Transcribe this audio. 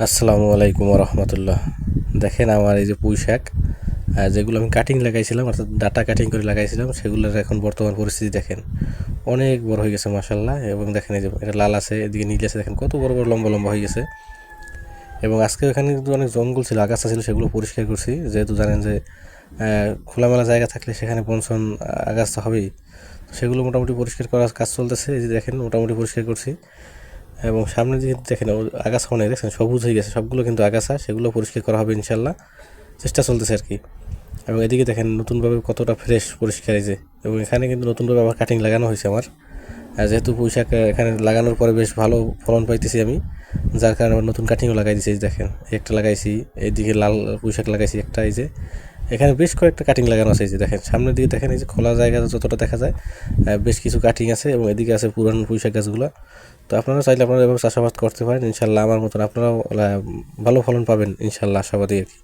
আসসালামু আলাইকুম রহমতুল্লাহ। দেখেন আমার এই যে পুঁই শাক যেগুলো আমি কাটিং লাগাইছিলাম অর্থাৎ ডাটা কাটিং করে লাগাইছিলাম সেগুলোর এখন বর্তমান পরিস্থিতি দেখেন অনেক বড় হয়ে গেছে মাশাল্লাহ। এবং দেখেন এই যে এটা লাল আছে, এদিকে নীল আছে, দেখেন কত বড় বড় লম্বা লম্বা হয়ে গেছে। এবং আজকে এখানে কিন্তু অনেক জঙ্গল ছিল, আগাছা ছিল, সেগুলো পরিষ্কার করছি। যেহেতু জানেন যে খোলামেলা জায়গা থাকলে সেখানে বনশন আগাছা হবেই, সেগুলো মোটামুটি পরিষ্কার করার কাজ চলতেছে। এই যে দেখেন মোটামুটি পরিষ্কার করছি। এবং সামনে দিকে দেখেন আগাছা অনেক, দেখছেন সবুজ হয়ে গেছে, সবগুলো কিন্তু আগাছা, সেগুলো পরিষ্কার করা হবে ইনশাল্লাহ, চেষ্টা চলতেছে আর কি। এবং এদিকে দেখেন নতুনভাবে কতটা ফ্রেশ পরিষ্কার এই যে। এবং এখানে কিন্তু নতুনভাবে আবার কাটিং লাগানো হয়েছে আমার, যেহেতু পুঁই শাক এখানে লাগানোর পরে বেশ ভালো ফলন পাইতেছি আমি, যার কারণে আবার নতুন কাটিংও লাগাই দিয়েছি। এই যে দেখেন একটা লাগাইছি, এইদিকে লাল পুঁই শাক লাগাইছি একটা, এই যে এখানে বেশ কয়েকটা কাটিং লাগানো আছে। এই যে দেখেন সামনের দিকে দেখেন, এই যে খোলা জায়গা যতটা দেখা যায় বেশ কিছু কাটিং আছে, এবং এদিকে আছে পুরানো পুঁই শাক গাছগুলো। তো আপনারা চাইলে আপনারা এভাবে চাষাবাদ করতে পারেন ইনশাল্লাহ, আমার মতন আপনারাও ভালো ফলন পাবেন ইনশাল্লাহ, আশাবাদী আর কি।